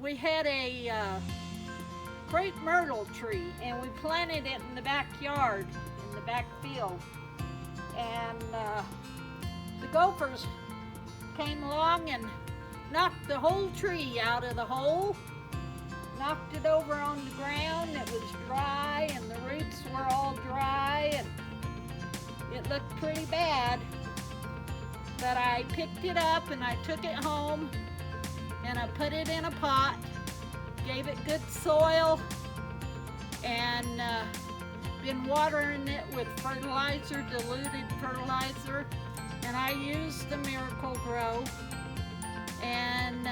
we had a Crape Myrtle tree, and we planted it in the backyard, in the back field. And the gophers came along and knocked the whole tree out of the hole, knocked it over on the ground. It was dry, and the roots were all dry, and it looked pretty bad. But I picked it up and I took it home and I put it in a pot, gave it good soil, and been watering it with fertilizer, diluted fertilizer, and I used the Miracle Grow, and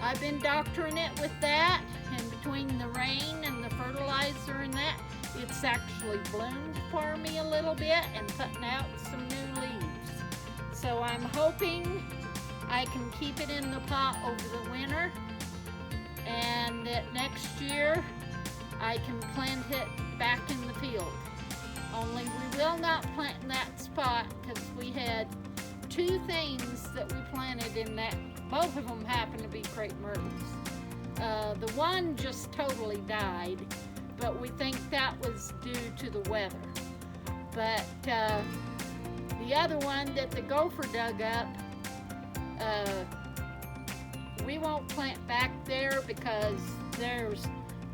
I've been doctoring it with that, and between the rain and the fertilizer and that, it's actually bloomed for me a little bit and putting out some new leaves. So I'm hoping I can keep it in the pot over the winter, and that next year I can plant it back in the field. Only we will not plant in that spot because we had two things that we planted in that. Both of them happen to be Crape Myrtles. The one just totally died, but we think that was due to the weather. But the other one that the gopher dug up, we won't plant back there because there's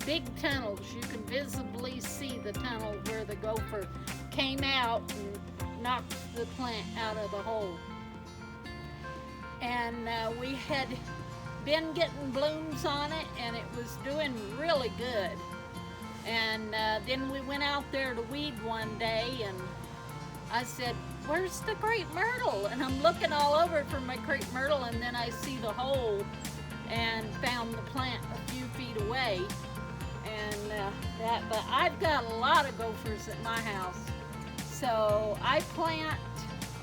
big tunnels. You can visibly see the tunnel where the gopher came out and knocked the plant out of the hole. And we had been getting blooms on it, and it was doing really good. And then we went out there to weed one day, and I said, "Where's the Crape Myrtle?" And I'm looking all over for my Crape Myrtle, and then I see the hole and found the plant a few feet away. And but I've got a lot of gophers at my house. So I plant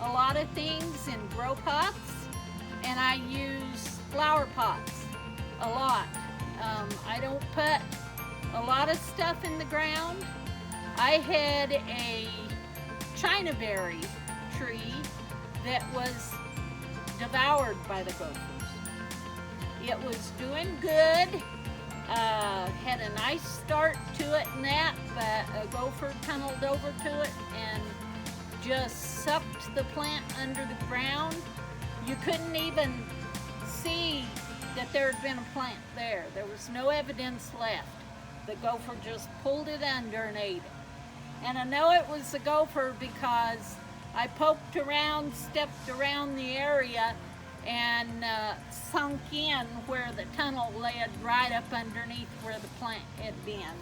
a lot of things in grow pots, and I use flower pots a lot. I don't put a lot of stuff in the ground. I had a China berry tree that was devoured by the gophers. It was doing good, had a nice start to it and that, but a gopher tunneled over to it and just sucked the plant under the ground. You couldn't even see that there had been a plant there. There was no evidence left. The gopher just pulled it under and ate it. And I know it was a gopher because I poked around, stepped around the area, and sunk in where the tunnel led right up underneath where the plant had been.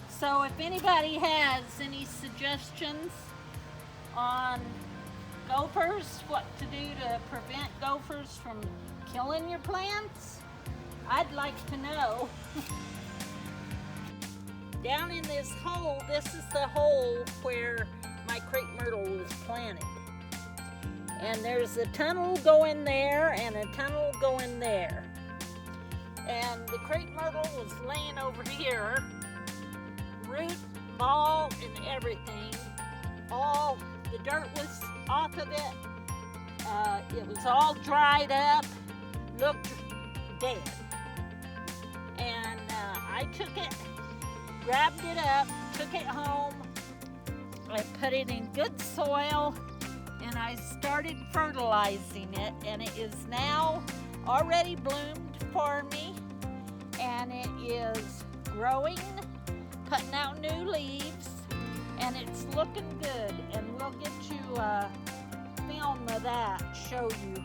So if anybody has any suggestions on gophers, what to do to prevent gophers from killing your plants, I'd like to know. Down in this hole, this is the hole where my Crape Myrtle was planted. And there's a tunnel going there and a tunnel going there. And the Crape Myrtle was laying over here, root, ball, and everything. All the dirt was off of it. It was all dried up, looked dead. And I took it, grabbed it up, took it home. I put it in good soil, and I started fertilizing it, and it is now already bloomed for me, and it is growing, putting out new leaves, and it's looking good. And we'll get you a film of that, show you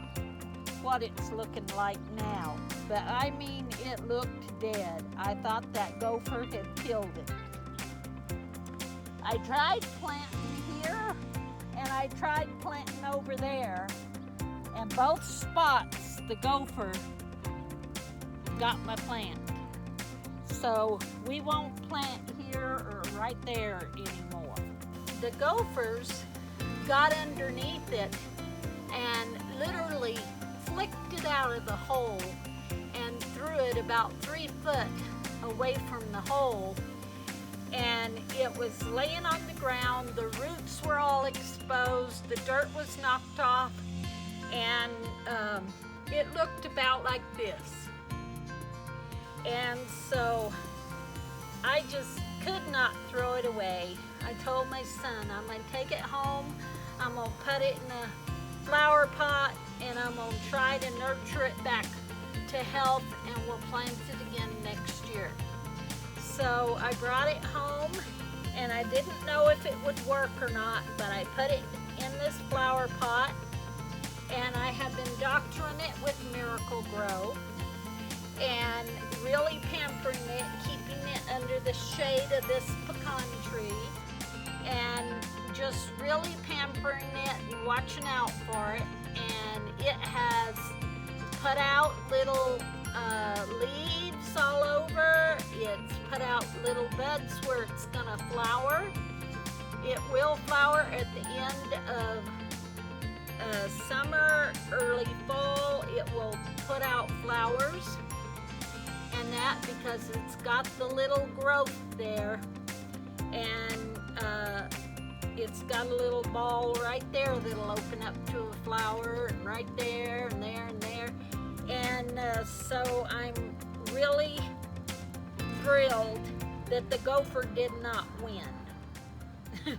what it's looking like now. But I mean, it looked dead. I thought that gopher had killed it. I tried planting here, and I tried planting over there, and both spots the gopher got my plant. So we won't plant here or right there anymore. The gophers got underneath it and literally flicked it out of the hole and threw it about 3 foot away from the hole. And it was laying on the ground, the roots were all exposed, the dirt was knocked off, and it looked about like this. And so I just could not throw it away. I told my son, I'm gonna take it home, I'm gonna put it in a flower pot, and I'm gonna try to nurture it back to health, and we'll plant it again next year. So I brought it home, and I didn't know if it would work or not, but I put it in this flower pot, and I have been doctoring it with Miracle Grow and really pampering it, keeping it under the shade of this pecan tree, and just really pampering it and watching out for it. And it has put out little leaves all over. It's put out little buds where it's gonna flower. It will flower at the end of summer, early fall. It will put out flowers, and that because it's got the little growth there, and it's got a little ball right there that'll open up to a flower, and right there and there and there. And so I'm really thrilled that the gopher did not win.